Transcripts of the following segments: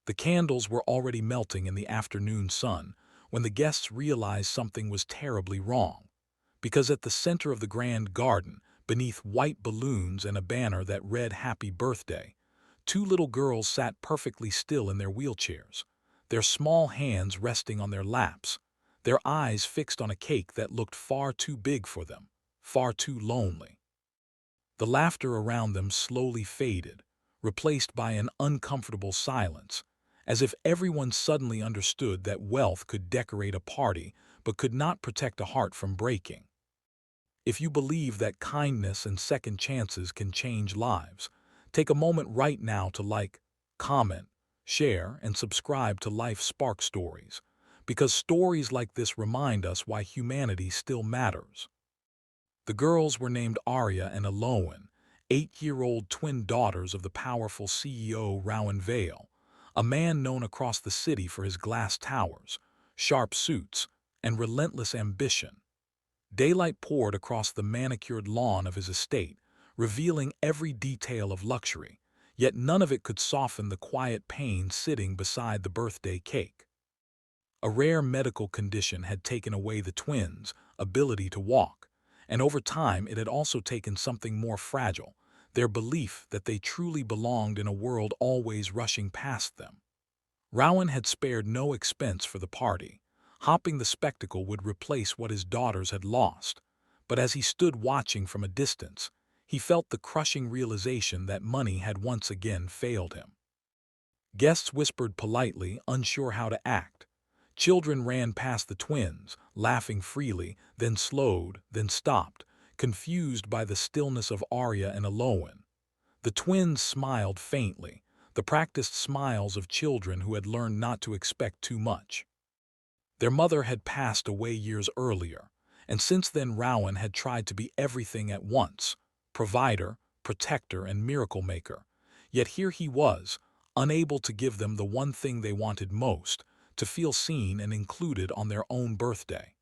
The candles were already melting in the afternoon sun when the guests realized something was terribly wrong. Because at the center of the grand garden, beneath white balloons and a banner that read "Happy Birthday," two little girls sat perfectly still in their wheelchairs, their small hands resting on their laps, their eyes fixed on a cake that looked far too big for them, far too lonely. The laughter around them slowly faded, replaced by an uncomfortable silence, as if everyone suddenly understood that wealth could decorate a party but could not protect a heart from breaking. If you believe that kindness and second chances can change lives, take a moment right now to like, comment, share, and subscribe to Life Spark Stories, because stories like this remind us why humanity still matters. The girls were named Arya and Aloan, 8-year-old twin daughters of the powerful CEO Rowan Vale, a man known across the city for his glass towers, sharp suits, and relentless ambition. Daylight poured across the manicured lawn of his estate, revealing every detail of luxury, yet none of it could soften the quiet pain sitting beside the birthday cake. A rare medical condition had taken away the twins' ability to walk, and over time it had also taken something more fragile, their belief that they truly belonged in a world always rushing past them. Rowan had spared no expense for the party, hoping the spectacle would replace what his daughters had lost, but as he stood watching from a distance, he felt the crushing realization that money had once again failed him. Guests whispered politely, unsure how to act. Children ran past the twins, laughing freely, then slowed, then stopped, confused by the stillness of Arya and Aloan. The twins smiled faintly, the practiced smiles of children who had learned not to expect too much. Their mother had passed away years earlier, and since then Rowan had tried to be everything at once: provider, protector, and miracle maker. Yet here he was, unable to give them the one thing they wanted most, to feel seen and included on their own birthday.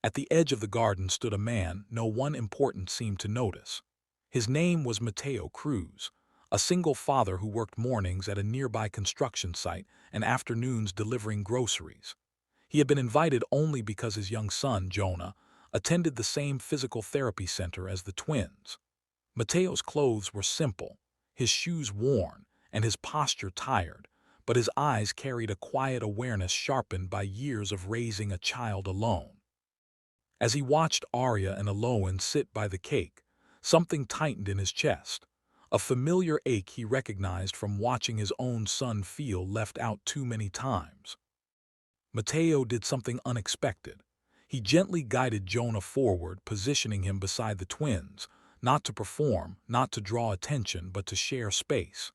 At the edge of the garden stood a man no one important seemed to notice. His name was Mateo Cruz, a single father who worked mornings at a nearby construction site and afternoons delivering groceries. He had been invited only because his young son, Jonah, attended the same physical therapy center as the twins. Mateo's clothes were simple, his shoes worn, and his posture tired, but his eyes carried a quiet awareness sharpened by years of raising a child alone. As he watched Arya and Aloan sit by the cake, something tightened in his chest, a familiar ache he recognized from watching his own son feel left out too many times. Mateo did something unexpected. He gently guided Jonah forward, positioning him beside the twins, not to perform, not to draw attention, but to share space.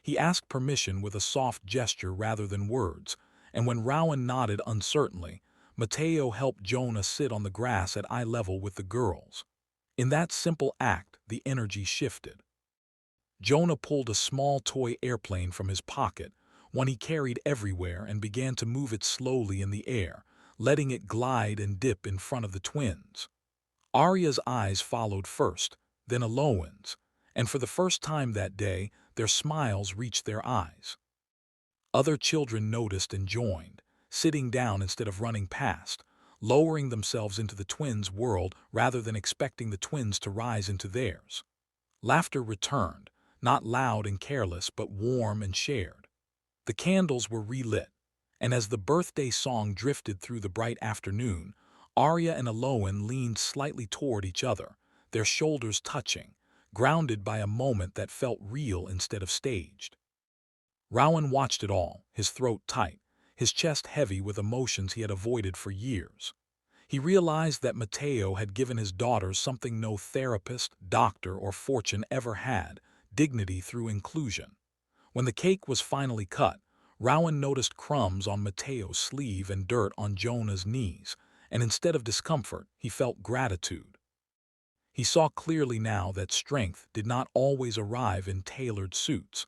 He asked permission with a soft gesture rather than words, and when Rowan nodded uncertainly, Mateo helped Jonah sit on the grass at eye level with the girls. In that simple act, the energy shifted. Jonah pulled a small toy airplane from his pocket, one he carried everywhere, and began to move it slowly in the air, letting it glide and dip in front of the twins. Arya's eyes followed first, then Aloan's, and for the first time that day, their smiles reached their eyes. Other children noticed and joined, sitting down instead of running past, lowering themselves into the twins' world rather than expecting the twins to rise into theirs. Laughter returned, not loud and careless, but warm and shared. The candles were relit, and as the birthday song drifted through the bright afternoon, Arya and Aloan leaned slightly toward each other, their shoulders touching, grounded by a moment that felt real instead of staged. Rowan watched it all, his throat tight, his chest heavy with emotions he had avoided for years. He realized that Mateo had given his daughters something no therapist, doctor, or fortune ever had: dignity through inclusion. When the cake was finally cut, Rowan noticed crumbs on Mateo's sleeve and dirt on Jonah's knees, and instead of discomfort, he felt gratitude. He saw clearly now that strength did not always arrive in tailored suits.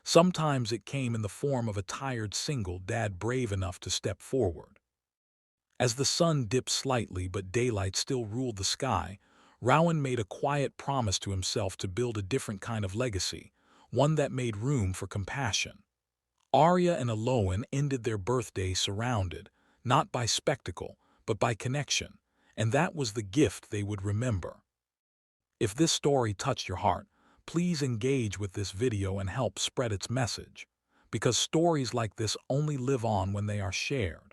Sometimes it came in the form of a tired single dad brave enough to step forward. As the sun dipped slightly but daylight still ruled the sky, Rowan made a quiet promise to himself to build a different kind of legacy, one that made room for compassion. Arya and Aloan ended their birthday surrounded, not by spectacle, but by connection, and that was the gift they would remember. If this story touched your heart, please engage with this video and help spread its message, because stories like this only live on when they are shared.